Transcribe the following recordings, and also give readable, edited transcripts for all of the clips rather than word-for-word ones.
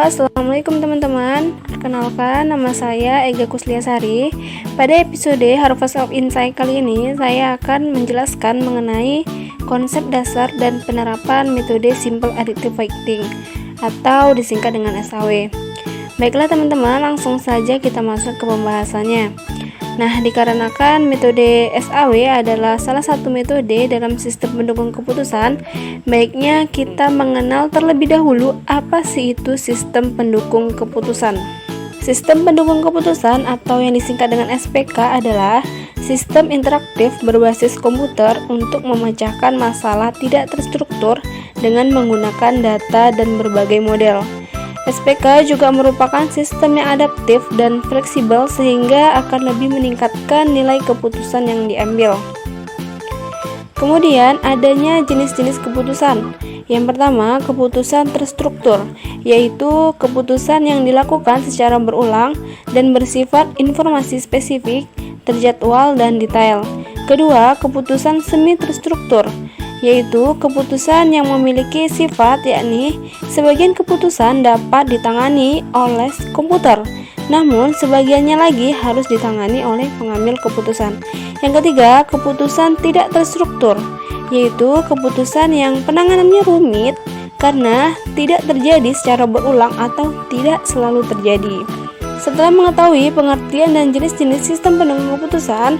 Assalamualaikum teman-teman. Perkenalkan, nama saya Ega Kusliasari. Pada episode Harvest of Insight kali ini, saya akan menjelaskan mengenai konsep dasar dan penerapan metode Simple Additive Weighting atau disingkat dengan SAW. Baiklah teman-teman, langsung saja kita masuk ke pembahasannya. Nah, dikarenakan metode SAW adalah salah satu metode dalam sistem pendukung keputusan, baiknya kita mengenal terlebih dahulu apa sih itu sistem pendukung keputusan. Sistem pendukung keputusan atau yang disingkat dengan SPK adalah sistem interaktif berbasis komputer untuk memecahkan masalah tidak terstruktur dengan menggunakan data dan berbagai model. SPK juga merupakan sistem yang adaptif dan fleksibel sehingga akan lebih meningkatkan nilai keputusan yang diambil. Kemudian adanya jenis-jenis keputusan. Yang pertama, keputusan terstruktur, yaitu keputusan yang dilakukan secara berulang dan bersifat informasi spesifik, terjadwal dan detail. Kedua, keputusan semi terstruktur, yaitu keputusan yang memiliki sifat yakni sebagian keputusan dapat ditangani oleh komputer, namun sebagiannya lagi harus ditangani oleh pengambil keputusan. Yang ketiga, keputusan tidak terstruktur, yaitu keputusan yang penanganannya rumit karena tidak terjadi secara berulang atau tidak selalu terjadi. Setelah mengetahui pengertian dan jenis-jenis sistem pendukung keputusan,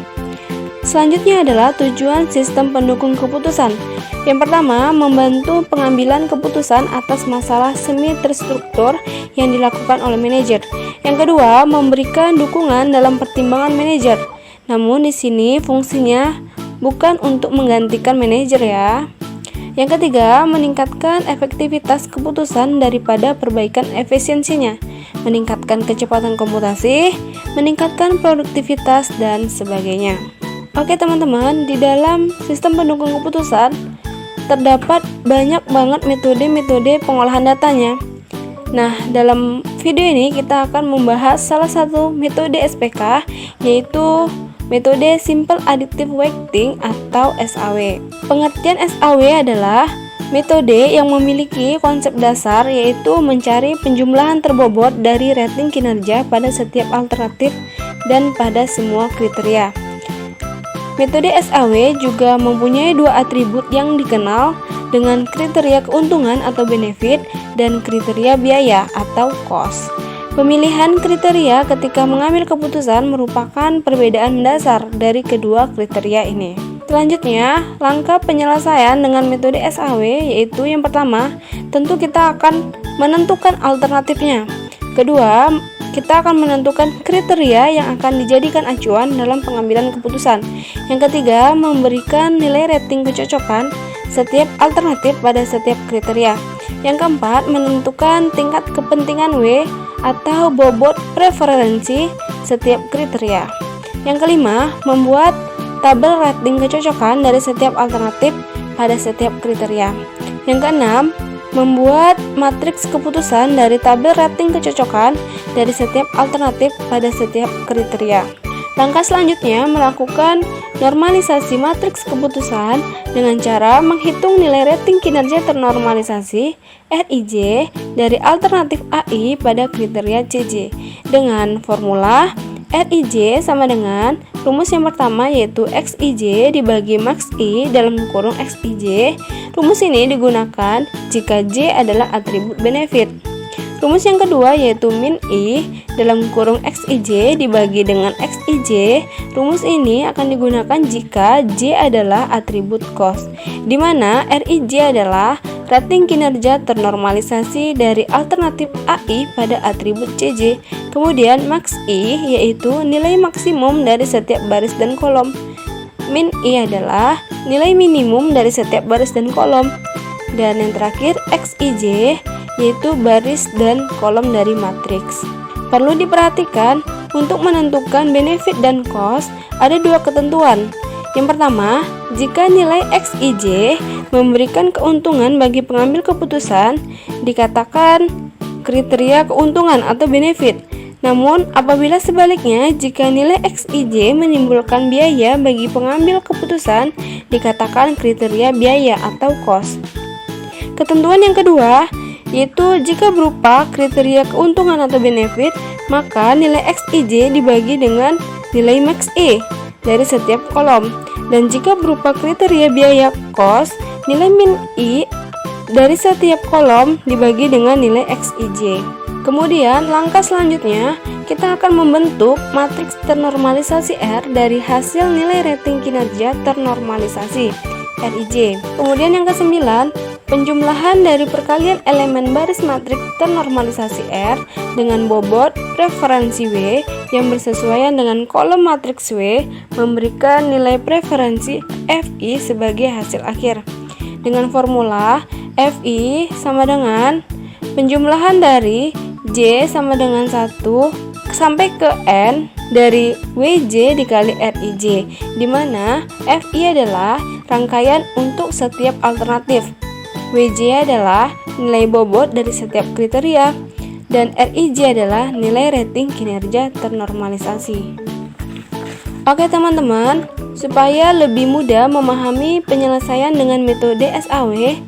selanjutnya adalah tujuan sistem pendukung keputusan. Yang pertama, membantu pengambilan keputusan atas masalah semi terstruktur yang dilakukan oleh manajer. Yang kedua, memberikan dukungan dalam pertimbangan manajer. Namun di sini fungsinya bukan untuk menggantikan manajer ya. Yang ketiga, meningkatkan efektivitas keputusan daripada perbaikan efisiensinya, meningkatkan kecepatan komputasi, meningkatkan produktivitas dan sebagainya. Oke teman-teman, di dalam sistem pendukung keputusan terdapat banyak banget metode-metode pengolahan datanya. Nah, dalam video ini kita akan membahas salah satu metode SPK, yaitu metode Simple Additive Weighting atau SAW. Pengertian SAW adalah metode yang memiliki konsep dasar, yaitu mencari penjumlahan terbobot dari rating kinerja pada setiap alternatif dan pada semua kriteria. Metode SAW juga mempunyai dua atribut yang dikenal dengan kriteria keuntungan atau benefit dan kriteria biaya atau cost. Pemilihan kriteria ketika mengambil keputusan merupakan perbedaan dasar dari kedua kriteria ini. Selanjutnya, langkah penyelesaian dengan metode SAW yaitu yang pertama, tentu kita akan menentukan alternatifnya. Kedua, kita akan menentukan kriteria yang akan dijadikan acuan dalam pengambilan keputusan. Yang ketiga, memberikan nilai rating kecocokan setiap alternatif pada setiap kriteria. Yang keempat, menentukan tingkat kepentingan W atau bobot preferensi setiap kriteria. Yang kelima, membuat tabel rating kecocokan dari setiap alternatif pada setiap kriteria. Yang keenam, membuat matriks keputusan dari tabel rating kecocokan dari setiap alternatif pada setiap kriteria. Langkah selanjutnya melakukan normalisasi matriks keputusan dengan cara menghitung nilai rating kinerja ternormalisasi RIJ dari alternatif AI pada kriteria CJ dengan formula RIJ sama dengan rumus yang pertama yaitu XIJ dibagi Max I dalam kurung XIJ. Rumus ini digunakan jika J adalah atribut benefit. Rumus yang kedua yaitu min I dalam kurung XIJ dibagi dengan XIJ. Rumus ini akan digunakan jika J adalah atribut cost, di mana RIJ adalah rating kinerja ternormalisasi dari alternatif AI pada atribut CJ. Kemudian max I yaitu nilai maksimum dari setiap baris dan kolom. Min I adalah nilai minimum dari setiap baris dan kolom. Dan yang terakhir XIJ yaitu baris dan kolom dari matriks. Perlu diperhatikan untuk menentukan benefit dan cost ada dua ketentuan. Yang pertama, jika nilai XIJ memberikan keuntungan bagi pengambil keputusan, dikatakan kriteria keuntungan atau benefit. Namun, apabila sebaliknya, jika nilai XIJ menimbulkan biaya bagi pengambil keputusan, dikatakan kriteria biaya atau cost. Ketentuan yang kedua, yaitu jika berupa kriteria keuntungan atau benefit, maka nilai XIJ dibagi dengan nilai max I dari setiap kolom. Dan jika berupa kriteria biaya cost, nilai min I dari setiap kolom dibagi dengan nilai XIJ. Kemudian langkah selanjutnya, kita akan membentuk matriks ternormalisasi R dari hasil nilai rating kinerja ternormalisasi RIJ. Kemudian yang ke-9, penjumlahan dari perkalian elemen baris matriks ternormalisasi R dengan bobot preferensi W yang bersesuaian dengan kolom matriks W memberikan nilai preferensi FI sebagai hasil akhir. Dengan formula FI sama dengan penjumlahan dari J sama dengan 1 sampai ke N dari WJ dikali RIJ, di mana FI adalah rangkaian untuk setiap alternatif, WJ adalah nilai bobot dari setiap kriteria, dan RIJ adalah nilai rating kinerja ternormalisasi. Oke teman-teman, supaya lebih mudah memahami penyelesaian dengan metode SAW,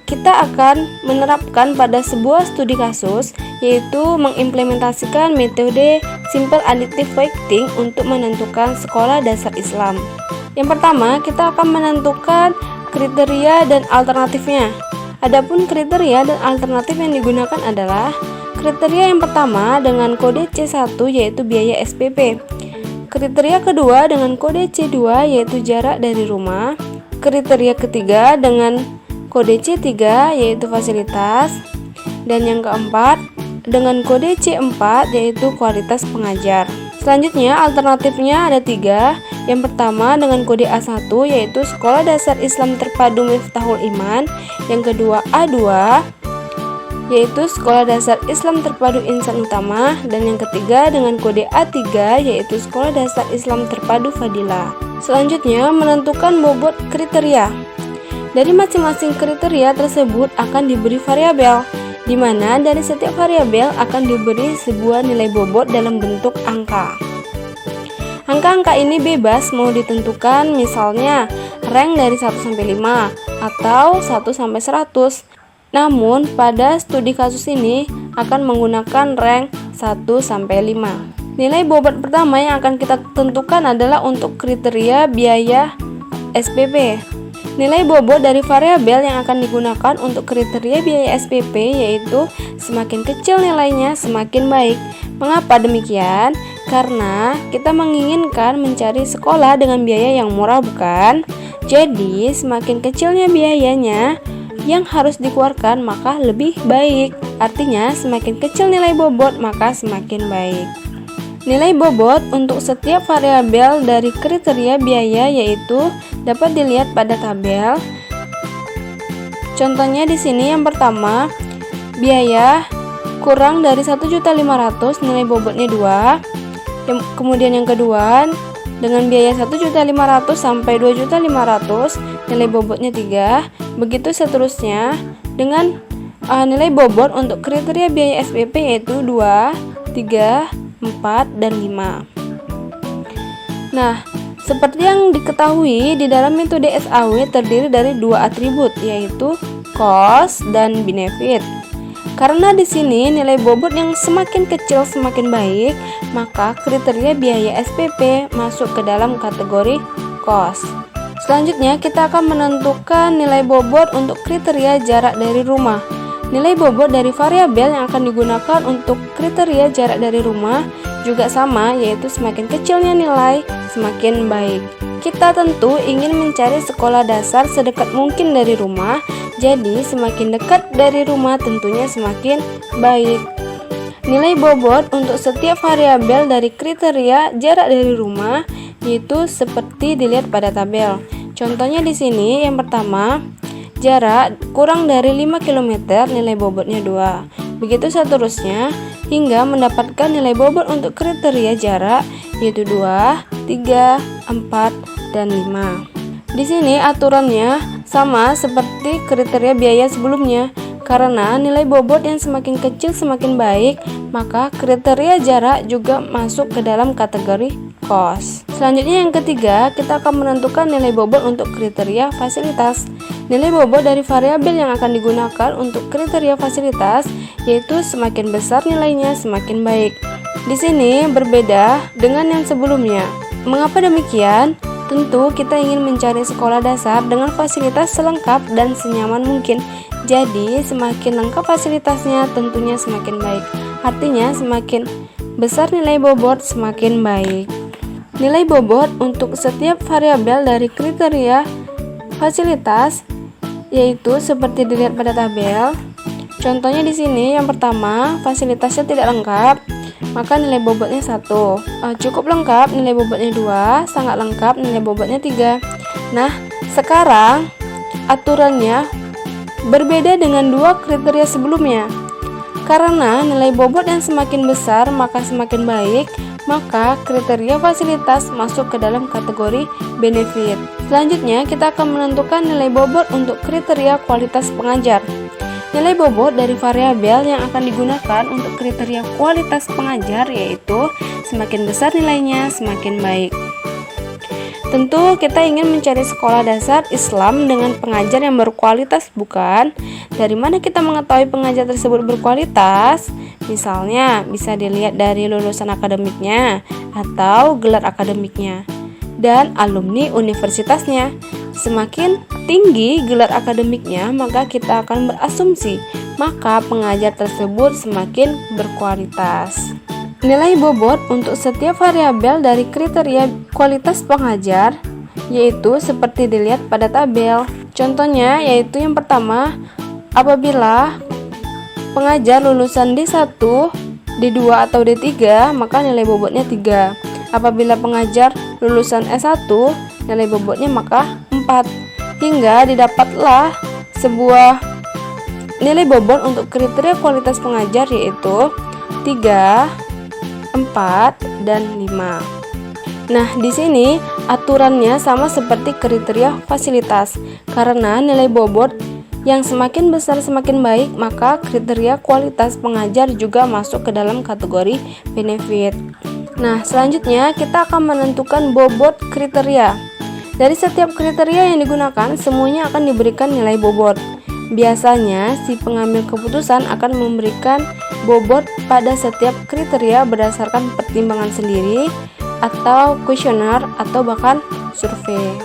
kita akan menerapkan pada sebuah studi kasus, yaitu mengimplementasikan metode simple additive weighting untuk menentukan sekolah dasar Islam. Yang pertama, kita akan menentukan kriteria dan alternatifnya. Adapun kriteria dan alternatif yang digunakan adalah kriteria yang pertama dengan kode C1 yaitu biaya SPP. Kriteria kedua dengan kode C2 yaitu jarak dari rumah. Kriteria ketiga dengan kode C3 yaitu fasilitas, dan yang keempat dengan kode C4 yaitu kualitas pengajar. Selanjutnya alternatifnya ada 3. Yang pertama dengan kode A1 yaitu Sekolah Dasar Islam Terpadu Miftahul Iman. Yang kedua A2 yaitu Sekolah Dasar Islam Terpadu Insan Utama, dan yang ketiga dengan kode A3 yaitu Sekolah Dasar Islam Terpadu Fadilah. Selanjutnya menentukan bobot kriteria. Dari masing-masing kriteria tersebut akan diberi variabel, di mana dari setiap variabel akan diberi sebuah nilai bobot dalam bentuk angka. Angka-angka ini bebas mau ditentukan, misalnya rank dari 1 sampai 5 atau 1 sampai 100. Namun pada studi kasus ini akan menggunakan rank 1 sampai 5. Nilai bobot pertama yang akan kita tentukan adalah untuk kriteria biaya SPP. Nilai bobot dari variabel yang akan digunakan untuk kriteria biaya SPP yaitu semakin kecil nilainya semakin baik. Mengapa demikian? Karena kita menginginkan mencari sekolah dengan biaya yang murah, bukan? Jadi semakin kecilnya biayanya yang harus dikeluarkan maka lebih baik. Artinya semakin kecil nilai bobot maka semakin baik. Nilai bobot untuk setiap variabel dari kriteria biaya yaitu dapat dilihat pada tabel. Contohnya di sini yang pertama, biaya kurang dari 1.500.000 nilai bobotnya 2. Kemudian yang kedua, dengan biaya 1.500.000 sampai 2.500.000 nilai bobotnya 3. Begitu seterusnya dengan nilai bobot untuk kriteria biaya SPP yaitu 2, 3, 4, dan 5. Nah, seperti yang diketahui di dalam metode SAW terdiri dari 2 atribut yaitu cost dan benefit. Karena di sini nilai bobot yang semakin kecil semakin baik, maka kriteria biaya SPP masuk ke dalam kategori cost. Selanjutnya kita akan menentukan nilai bobot untuk kriteria jarak dari rumah. Nilai bobot dari variabel yang akan digunakan untuk kriteria jarak dari rumah juga sama, yaitu semakin kecilnya nilai, semakin baik. Kita tentu ingin mencari sekolah dasar sedekat mungkin dari rumah, jadi semakin dekat dari rumah tentunya semakin baik. Nilai bobot untuk setiap variabel dari kriteria jarak dari rumah yaitu seperti dilihat pada tabel. Contohnya di sini yang pertama, jarak kurang dari 5 km nilai bobotnya 2. Begitu seterusnya hingga mendapatkan nilai bobot untuk kriteria jarak yaitu 2, 3, 4, dan 5. Di sini aturannya sama seperti kriteria biaya sebelumnya. Karena nilai bobot yang semakin kecil semakin baik, maka kriteria jarak juga masuk ke dalam kategori cost. Selanjutnya yang ketiga, kita akan menentukan nilai bobot untuk kriteria fasilitas. Nilai bobot dari variabel yang akan digunakan untuk kriteria fasilitas yaitu semakin besar nilainya semakin baik. Di sini berbeda dengan yang sebelumnya. Mengapa demikian? Tentu kita ingin mencari sekolah dasar dengan fasilitas selengkap dan senyaman mungkin. Jadi semakin lengkap fasilitasnya tentunya semakin baik. Artinya semakin besar nilai bobot semakin baik. Nilai bobot untuk setiap variabel dari kriteria fasilitas yaitu seperti dilihat pada tabel. Contohnya di sini yang pertama, fasilitasnya tidak lengkap, maka nilai bobotnya 1. Cukup lengkap, nilai bobotnya 2. Sangat lengkap, nilai bobotnya 3. Nah, sekarang aturannya berbeda dengan dua kriteria sebelumnya. Karena nilai bobot yang semakin besar maka semakin baik, maka kriteria fasilitas masuk ke dalam kategori benefit. Selanjutnya, kita akan menentukan nilai bobot untuk kriteria kualitas pengajar. Nilai bobot dari variabel yang akan digunakan untuk kriteria kualitas pengajar yaitu semakin besar nilainya semakin baik. Tentu kita ingin mencari sekolah dasar Islam dengan pengajar yang berkualitas, bukan? Dari mana kita mengetahui pengajar tersebut berkualitas? Misalnya, bisa dilihat dari lulusan akademiknya atau gelar akademiknya dan alumni universitasnya. Semakin tinggi gelar akademiknya, maka kita akan berasumsi maka pengajar tersebut semakin berkualitas. Nilai bobot untuk setiap variabel dari kriteria kualitas pengajar yaitu seperti dilihat pada tabel. Contohnya yaitu yang pertama, apabila pengajar lulusan D1, D2 atau D3, maka nilai bobotnya 3. Apabila pengajar lulusan S1, nilai bobotnya maka 4. Hingga didapatlah sebuah nilai bobot untuk kriteria kualitas pengajar yaitu 3, 4, dan 5. Nah, di sini aturannya sama seperti kriteria fasilitas. Karena nilai bobot yang semakin besar semakin baik, maka kriteria kualitas pengajar juga masuk ke dalam kategori benefit. Nah, selanjutnya kita akan menentukan bobot kriteria. Dari setiap kriteria yang digunakan, semuanya akan diberikan nilai bobot. Biasanya, si pengambil keputusan akan memberikan bobot pada setiap kriteria berdasarkan pertimbangan sendiri, atau kuesioner, atau bahkan survei.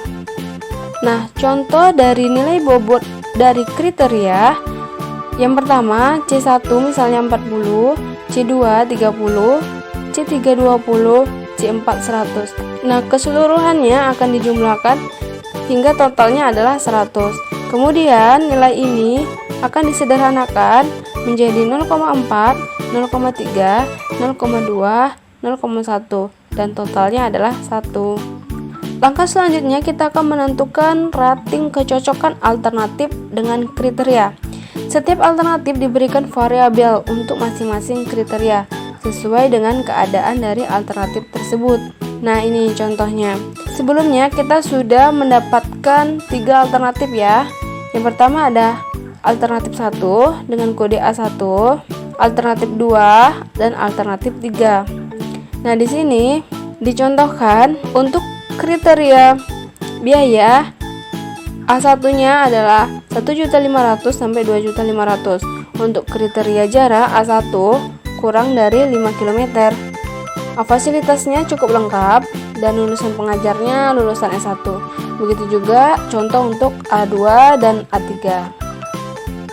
Nah, contoh dari nilai bobot dari kriteria yang pertama, C1 misalnya 40, C2 30, C3 20, C4 100. Nah, keseluruhannya akan dijumlahkan hingga totalnya adalah 100. Kemudian nilai ini akan disederhanakan menjadi 0,4, 0,3, 0,2, 0,1 dan totalnya adalah 1. Langkah selanjutnya kita akan menentukan rating kecocokan alternatif dengan kriteria. Setiap alternatif diberikan variabel untuk masing-masing kriteria sesuai dengan keadaan dari alternatif tersebut. Nah, ini contohnya. Sebelumnya kita sudah mendapatkan 3 alternatif ya. Yang pertama ada alternatif 1 dengan kode A1, alternatif 2 dan alternatif 3. Nah, di sini dicontohkan untuk kriteria biaya A1-nya adalah 1.500.000 sampai 2.500.000. Untuk kriteria jarak A1 kurang dari 5 km. Fasilitasnya cukup lengkap dan lulusan pengajarnya lulusan S1. Begitu juga contoh untuk A2 dan A3.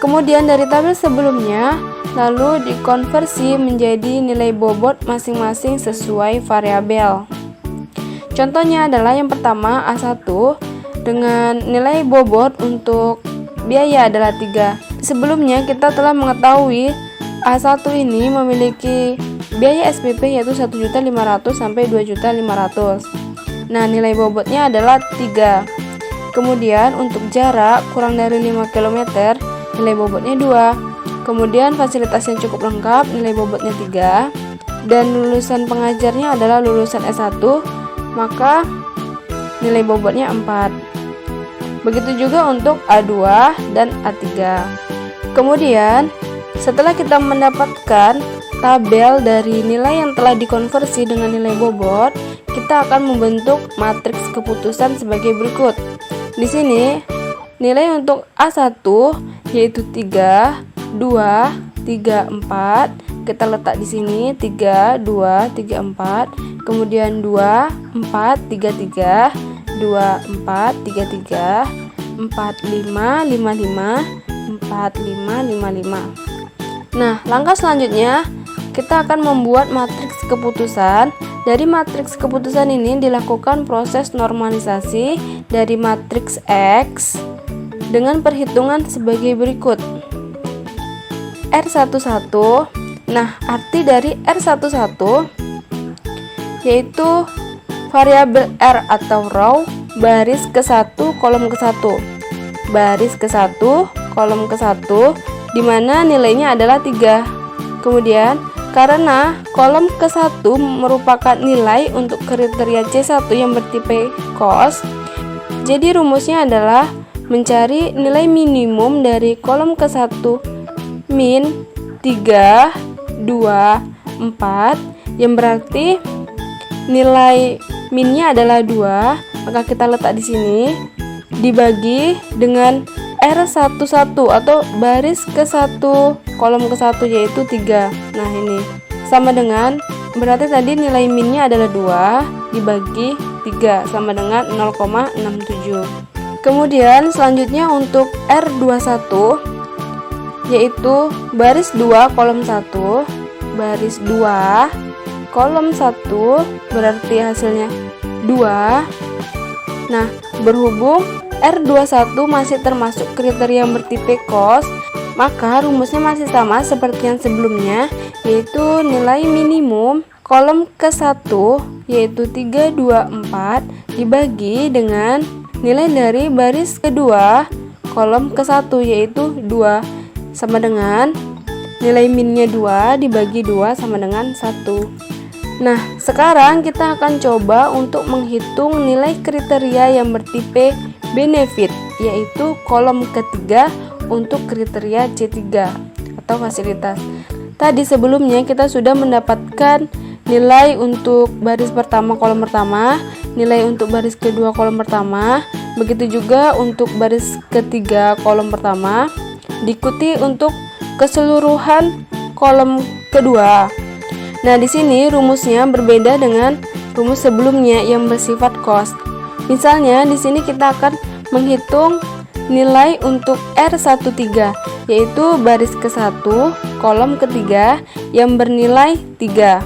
Kemudian dari tabel sebelumnya lalu dikonversi menjadi nilai bobot masing-masing sesuai variabel. Contohnya adalah yang pertama A1 dengan nilai bobot untuk biaya adalah 3. Sebelumnya kita telah mengetahui A1 ini memiliki biaya SPP yaitu 1.500.000 sampai 2.500.000. Nah, nilai bobotnya adalah 3. Kemudian untuk jarak kurang dari 5 km, nilai bobotnya 2. Kemudian fasilitas yang cukup lengkap, nilai bobotnya 3. Dan lulusan pengajarnya adalah lulusan S1, maka nilai bobotnya 4. Begitu juga untuk A2 dan A3. Kemudian setelah kita mendapatkan tabel dari nilai yang telah dikonversi dengan nilai bobot, kita akan membentuk matriks keputusan sebagai berikut. Di sini nilai untuk A1 yaitu 3, 2, 3, 4. Kita letak di sini 3, 2, 3, 4. Kemudian 2, 4, 3, 3, 2, 4, 3, 3, 4, 5, 5, 5, 4, 5, 5, 5. Nah, langkah selanjutnya kita akan membuat matriks keputusan. Dari matriks keputusan ini dilakukan proses normalisasi dari matriks X dengan perhitungan sebagai berikut. R11. Nah, arti dari R11 yaitu variabel R atau row baris ke-1 kolom ke-1. Baris ke-1 kolom ke-1 di mana nilainya adalah 3. Kemudian karena kolom ke-1 merupakan nilai untuk kriteria C1 yang bertipe COS, jadi rumusnya adalah mencari nilai minimum dari kolom ke-1 min 3, 2, 4, yang berarti nilai minnya adalah 2, maka kita letak di sini dibagi dengan R11 atau baris ke-1 kolom ke-1 yaitu 3. Nah, ini sama dengan, berarti tadi nilai minnya adalah 2 dibagi 3 sama dengan 0,67. Kemudian selanjutnya untuk R21 yaitu baris 2 kolom 1, baris 2 kolom 1 berarti hasilnya 2. Nah, berhubung R21 masih termasuk kriteria yang bertipe COS, maka rumusnya masih sama seperti yang sebelumnya, yaitu nilai minimum kolom ke-1 yaitu 3, 2, 4 dibagi dengan nilai dari baris kedua kolom ke-1 yaitu 2 sama dengan nilai minnya 2 dibagi 2 sama dengan 1. Nah, sekarang kita akan coba untuk menghitung nilai kriteria yang bertipe benefit, yaitu kolom ketiga untuk kriteria C3 atau fasilitas. Tadi sebelumnya kita sudah mendapatkan nilai untuk baris pertama kolom pertama, nilai untuk baris kedua kolom pertama, begitu juga untuk baris ketiga kolom pertama, diikuti untuk keseluruhan kolom kedua. Nah, di sini rumusnya berbeda dengan rumus sebelumnya yang bersifat COS. Misalnya di sini kita akan menghitung nilai untuk R13 yaitu baris ke-1 kolom ketiga yang bernilai 3.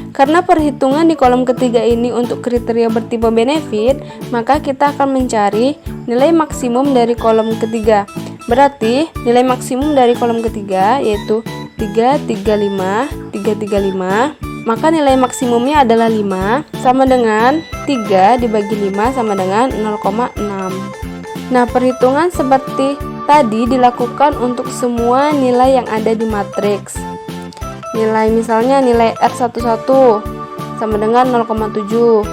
Karena perhitungan di kolom ketiga ini untuk kriteria bertipe benefit, maka kita akan mencari nilai maksimum dari kolom ketiga. Berarti nilai maksimum dari kolom ketiga yaitu 335, 335, maka nilai maksimumnya adalah 5 sama dengan 3 dibagi 5 sama dengan 0,6. Nah, perhitungan seperti tadi dilakukan untuk semua nilai yang ada di matriks. Nilai misalnya nilai R11 sama dengan 0,7,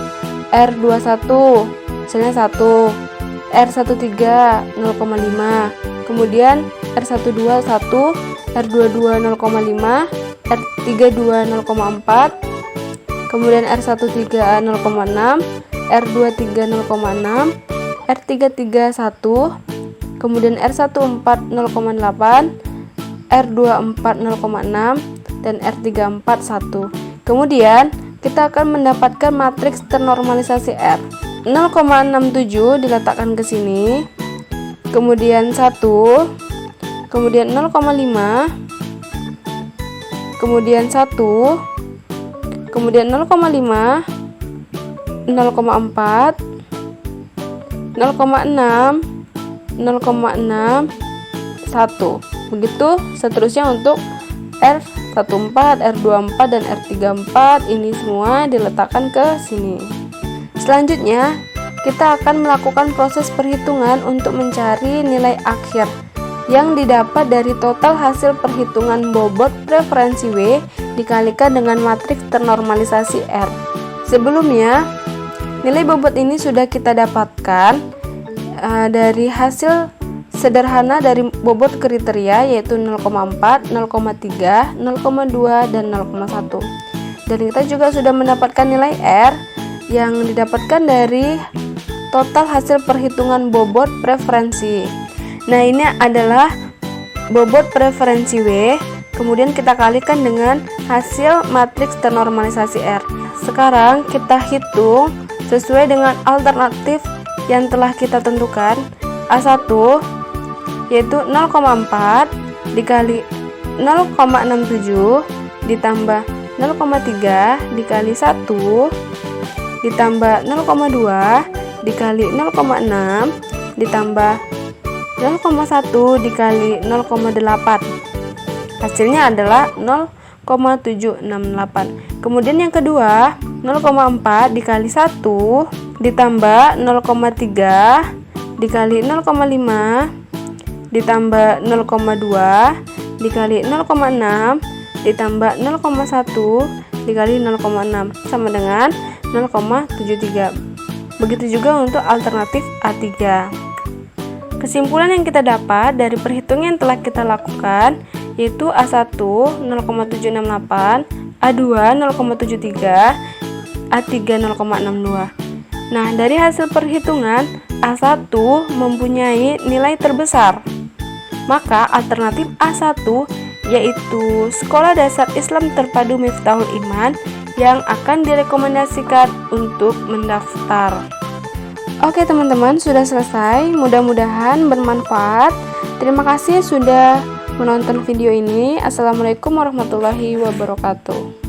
R21 misalnya 1, R13 0,5, kemudian R12 1, R22 0,5, R32 0,4, kemudian R13 0,6, R23 0,6, R33 1, kemudian R14 0,8, R24 0,6, dan R34 1. Kemudian kita akan mendapatkan matriks ternormalisasi R. 0,67 diletakkan ke sini, kemudian 1, kemudian 0,5, kemudian 1, kemudian 0,5, 0,4, 0,6, 0,6, 1. Begitu seterusnya untuk R14, R24, dan R34. Ini semua diletakkan ke sini. Selanjutnya, kita akan melakukan proses perhitungan untuk mencari nilai akhir yang didapat dari total hasil perhitungan bobot preferensi W dikalikan dengan matriks ternormalisasi R. Sebelumnya, nilai bobot ini sudah kita dapatkan dari hasil sederhana dari bobot kriteria yaitu 0,4, 0,3, 0,2, dan 0,1. Dan kita juga sudah mendapatkan nilai R yang didapatkan dari total hasil perhitungan bobot preferensi. Nah, ini adalah bobot preferensi W, kemudian kita kalikan dengan hasil matriks ternormalisasi R. Sekarang kita hitung sesuai dengan alternatif yang telah kita tentukan. A1 yaitu 0,4 dikali 0,67 ditambah 0,3 dikali 1 ditambah 0,2 dikali 0,6 ditambah 0,1 dikali 0,8. Hasilnya adalah 0,768. Kemudian yang kedua, 0,4 dikali 1 ditambah 0,3 dikali 0,5 ditambah 0,2 dikali 0,6 ditambah 0,1 dikali 0,6 sama dengan 0,73. Begitu juga untuk alternatif A3. Kesimpulan yang kita dapat dari perhitungan yang telah kita lakukan yaitu A1 0,768, A2 0,73, A3 0,62. Nah, dari hasil perhitungan A1 mempunyai nilai terbesar. Maka alternatif A1 yaitu Sekolah Dasar Islam Terpadu Miftahul Iman yang akan direkomendasikan untuk mendaftar. Oke teman-teman, sudah selesai. Mudah-mudahan bermanfaat. Terima kasih sudah menonton video ini. Assalamualaikum warahmatullahi wabarakatuh.